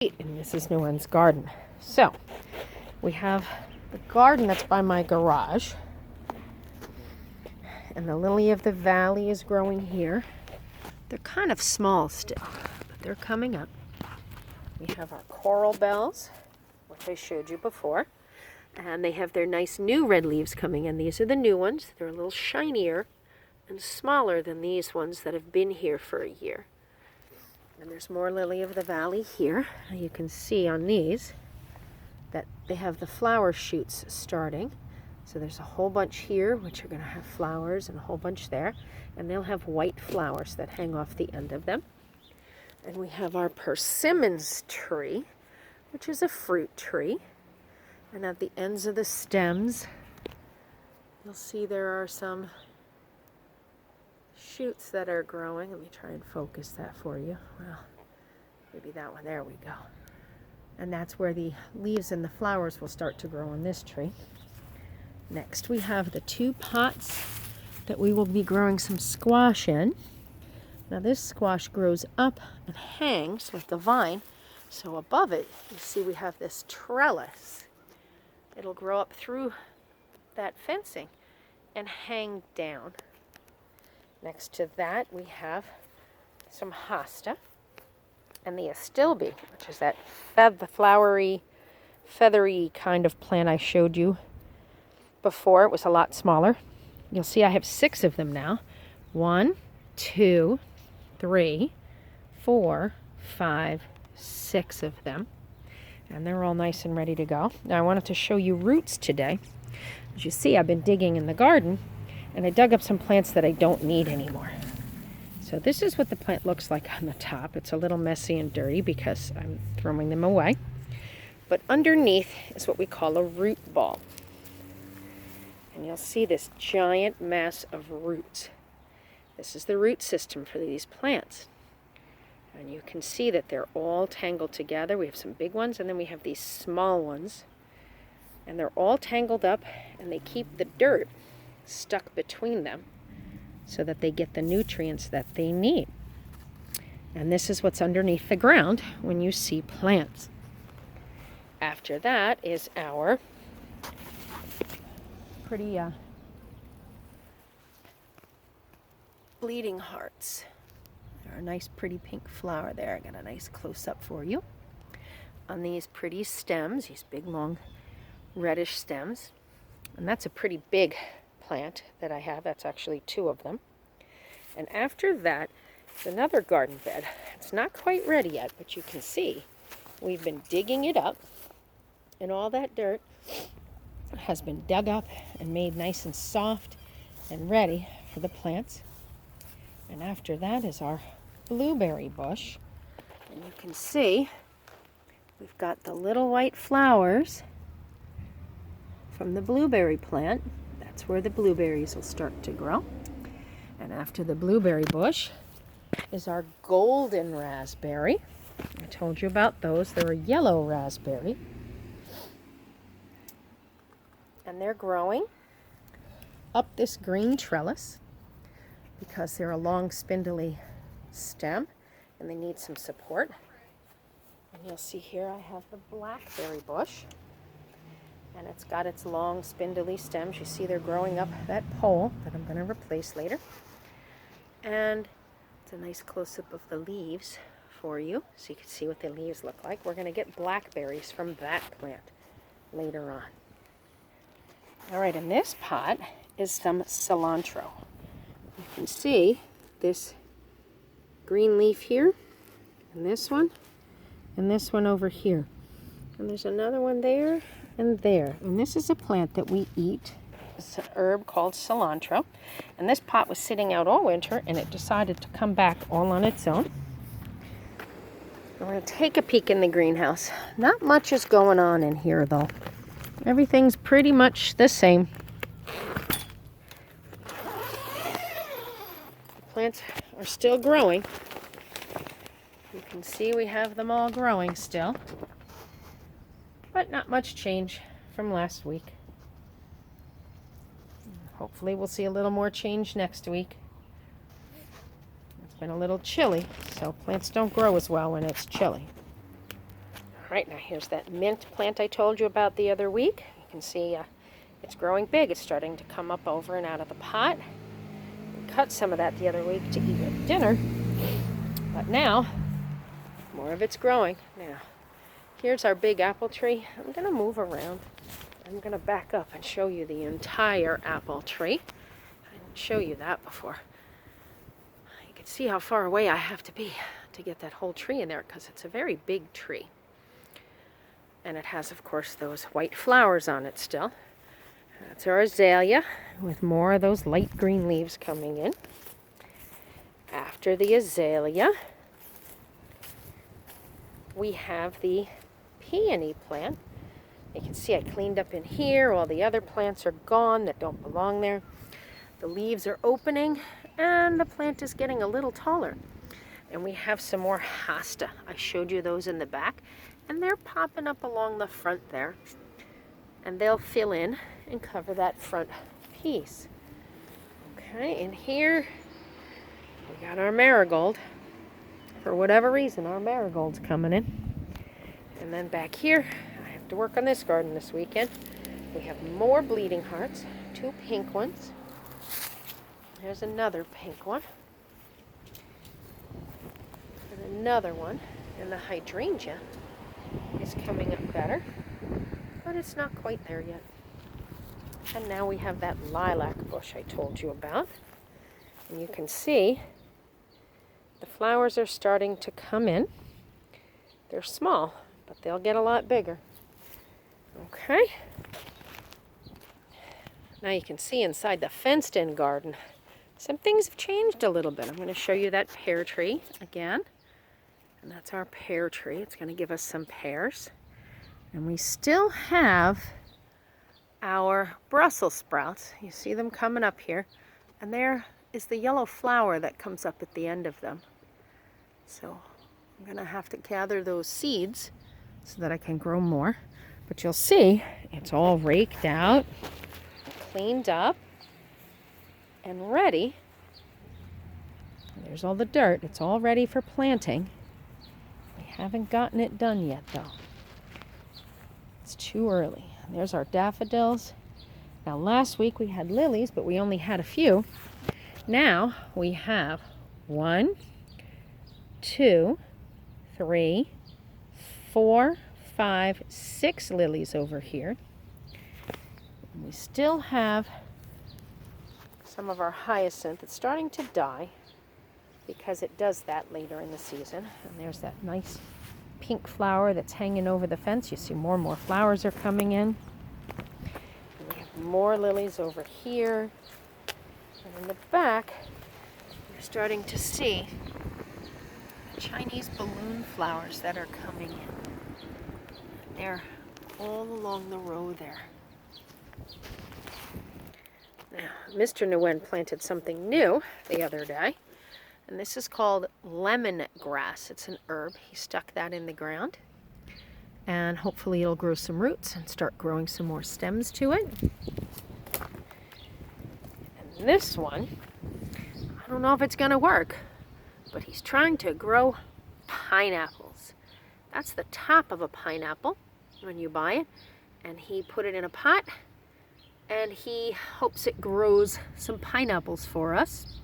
In Mrs. Nguyen's garden. So we have the garden that's by my garage, and the lily of the valley is growing here. They're kind of small still, but they're coming up. We have our coral bells, which I showed you before, and they have their nice new red leaves coming in. These are the new ones. They're a little shinier and smaller than these ones that have been here for a year. And there's more lily of the valley here. You can see on these that they have the flower shoots starting. So there's a whole bunch here, which are going to have flowers, and a whole bunch there. And they'll have white flowers that hang off the end of them. And we have our persimmons tree, which is a fruit tree. And at the ends of the stems, you'll see there are some shoots that are growing. Let me try and focus that for you. Well, maybe that one. There we go. And that's where the leaves and the flowers will start to grow on this tree. Next, we have the 2 pots that we will be growing some squash in. Now this squash grows up and hangs with the vine. So above it, you see we have this trellis. It'll grow up through that fencing and hang down. Next to that, we have some hosta and the astilbe, which is that flowery, feathery kind of plant I showed you before. It was a lot smaller. You'll see I have 6 of them now. 1, 2, 3, 4, 5, 6 of them. And they're all nice and ready to go. Now I wanted to show you roots today. As you see, I've been digging in the garden, and I dug up some plants that I don't need anymore. So this is what the plant looks like on the top. It's a little messy and dirty because I'm throwing them away. But underneath is what we call a root ball. And you'll see this giant mass of roots. This is the root system for these plants. And you can see that they're all tangled together. We have some big ones, and then we have these small ones. And they're all tangled up, and they keep the dirt stuck between them so that they get the nutrients that they need. And this is what's underneath the ground when you see plants. After that is our pretty bleeding hearts. They're a nice pretty pink flower there. I got a nice close-up for you on these pretty stems, these big long reddish stems. And that's a pretty big plant that I have. That's actually 2 of them. And after that is another garden bed. It's not quite ready yet, but you can see we've been digging it up, and all that dirt has been dug up and made nice and soft and ready for the plants. And after that is our blueberry bush. And you can see we've got the little white flowers from the blueberry plant. That's where the blueberries will start to grow. And after the blueberry bush is our golden raspberry. I told you about those. They're a yellow raspberry. And they're growing up this green trellis because they're a long spindly stem and they need some support. And you'll see here I have the blackberry bush. And it's got its long spindly stems. You see they're growing up that pole that I'm going to replace later. And it's a nice close-up of the leaves for you so you can see what the leaves look like. We're going to get blackberries from that plant later on. All right, in this pot is some cilantro. You can see this green leaf here, and this one over here. And there's another one there and there. And this is a plant that we eat. It's an herb called cilantro. And this pot was sitting out all winter, and it decided to come back all on its own. We're going to take a peek in the greenhouse. Not much is going on in here, though. Everything's pretty much the same. The plants are still growing. You can see we have them all growing still. But not much change from last week. Hopefully we'll see a little more change next week. It's been a little chilly, so plants don't grow as well when it's chilly. All right, now here's that mint plant I told you about the other week. You can see it's growing big. It's starting to come up over and out of the pot. We cut some of that the other week to eat with dinner, but now more of it's growing. Now, here's our big apple tree. I'm going to move around. I'm going to back up and show you the entire apple tree. I didn't show you that before. You can see how far away I have to be to get that whole tree in there because it's a very big tree. And it has, of course, those white flowers on it still. That's our azalea with more of those light green leaves coming in. After the azalea, we have the peony plant. You can see I cleaned up in here. All the other plants are gone that don't belong there. The leaves are opening and the plant is getting a little taller. And we have some more hosta. I showed you those in the back and they're popping up along the front there. And they'll fill in and cover that front piece. Okay, and here we got our marigold. For whatever reason, our marigold's coming in. And then back here, I have to work on this garden this weekend. We have more bleeding hearts, 2 pink ones. There's another pink one. And another one. And the hydrangea is coming up better, but it's not quite there yet. And now we have that lilac bush I told you about. And you can see the flowers are starting to come in. They're small, but they'll get a lot bigger. Okay. Now you can see inside the fenced-in garden, some things have changed a little bit. I'm going to show you that pear tree again. And that's our pear tree. It's going to give us some pears. And we still have our Brussels sprouts. You see them coming up here. And there is the yellow flower that comes up at the end of them. So I'm going to have to gather those seeds so that I can grow more. But you'll see it's all raked out, cleaned up, and ready. There's all the dirt. It's all ready for planting. We haven't gotten it done yet, though. It's too early. And there's our daffodils. Now, last week we had lilies, but we only had a few. Now we have 1, 2, 3, 4, 5, 6 lilies over here. And we still have some of our hyacinth. It's starting to die because it does that later in the season. And there's that nice pink flower that's hanging over the fence. You see more and more flowers are coming in. And we have more lilies over here. And in the back, you're starting to see Chinese balloon flowers that are coming in. They're all along the row there. Now, Mr. Nguyen planted something new the other day, and this is called lemongrass. It's an herb. He stuck that in the ground, and hopefully it'll grow some roots and start growing some more stems to it. And this one, I don't know if it's going to work, but he's trying to grow pineapples. That's the top of a pineapple when you buy it, and he put it in a pot, and he hopes it grows some pineapples for us.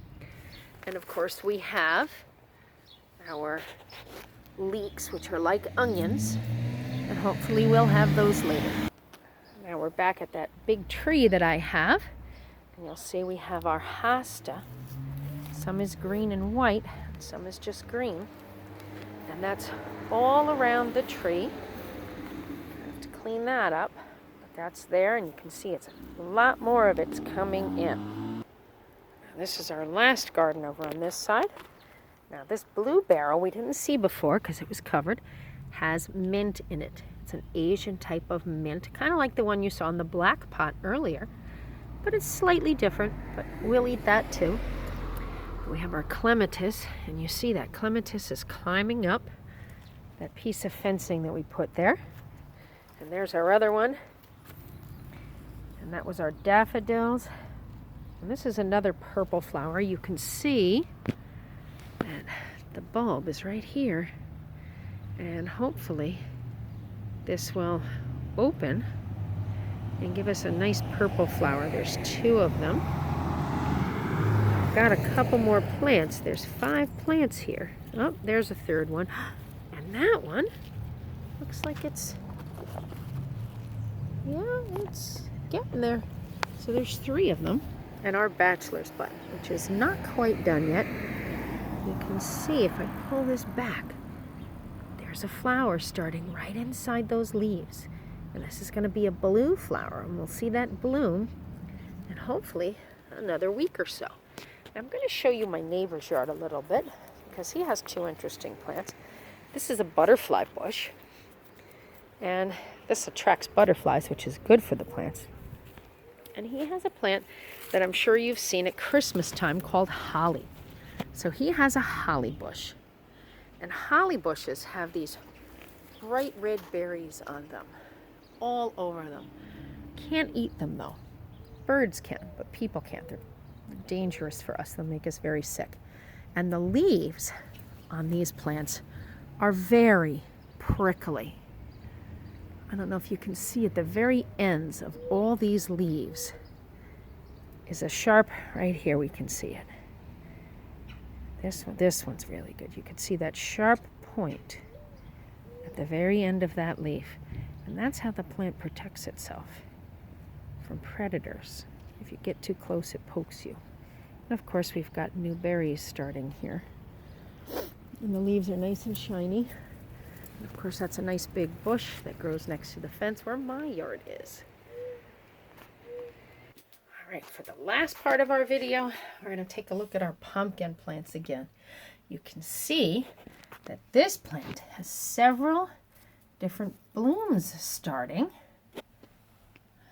And of course we have our leeks, which are like onions, and hopefully we'll have those later. Now we're back at that big tree that I have, and you'll see we have our hosta. Some is green and white, some is just green, and that's all around the tree. I have to clean that up, but that's there, and you can see it's a lot more of it's coming in. Now, this is our last garden over on this side. Now this blue barrel we didn't see before because it was covered, has mint in it. It's an Asian type of mint, kind of like the one you saw in the black pot earlier, but it's slightly different, but we'll eat that too. We have our clematis, and you see that clematis is climbing up that piece of fencing that we put there. And there's our other one. And that was our daffodils. And this is another purple flower. You can see that the bulb is right here. And hopefully this will open and give us a nice purple flower. There's 2 of them. Got a couple more plants. There's 5 plants here. Oh, there's a 3rd one. And that one looks like it's getting there. So there's 3 of them. And our bachelor's button, which is not quite done yet. You can see if I pull this back, there's a flower starting right inside those leaves. And this is going to be a blue flower, and we'll see that bloom in hopefully another week or so. I'm going to show you my neighbor's yard a little bit because he has 2 interesting plants. This is a butterfly bush, and this attracts butterflies, which is good for the plants. And he has a plant that I'm sure you've seen at Christmas time called holly. So he has a holly bush, and holly bushes have these bright red berries on them, all over them. Can't eat them though. Birds can, but people can't. They're dangerous for us. They'll make us very sick. And the leaves on these plants are very prickly. I don't know if you can see at the very ends of all these leaves is a sharp, right here we can see it. This one's really good. You can see that sharp point at the very end of that leaf. And that's how the plant protects itself from predators. If you get too close, it pokes you. And of course, we've got new berries starting here. And the leaves are nice and shiny. And of course, that's a nice big bush that grows next to the fence where my yard is. All right, for the last part of our video, we're going to take a look at our pumpkin plants again. You can see that this plant has several different blooms starting.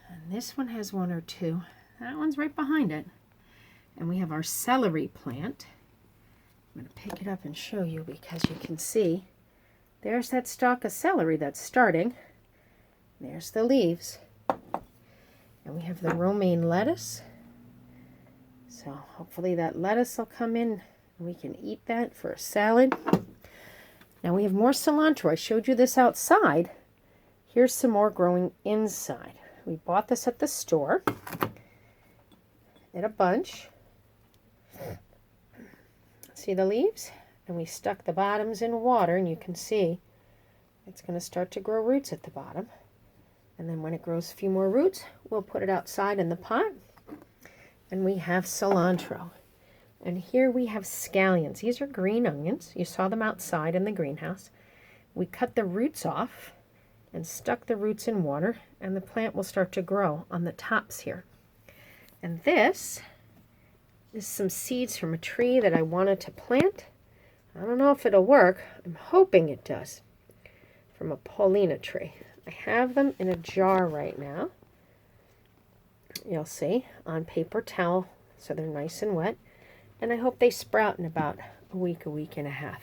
And this one has 1 or 2. That one's right behind it. And we have our celery plant. I'm going to pick it up and show you because you can see there's that stalk of celery that's starting. There's the leaves. And we have the romaine lettuce. So hopefully that lettuce will come in and we can eat that for a salad. Now we have more cilantro. I showed you this outside. Here's some more growing inside. We bought this at the store in a bunch. See the leaves? And we stuck the bottoms in water, and you can see it's going to start to grow roots at the bottom. And then when it grows a few more roots, we'll put it outside in the pot. And we have cilantro. And here we have scallions. These are green onions. You saw them outside in the greenhouse. We cut the roots off and stuck the roots in water, and the plant will start to grow on the tops here. And this is some seeds from a tree that I wanted to plant. I don't know if it'll work. I'm hoping it does. From a Paulina tree. I have them in a jar right now. You'll see, on paper towel, so they're nice and wet. And I hope they sprout in about a week and a half.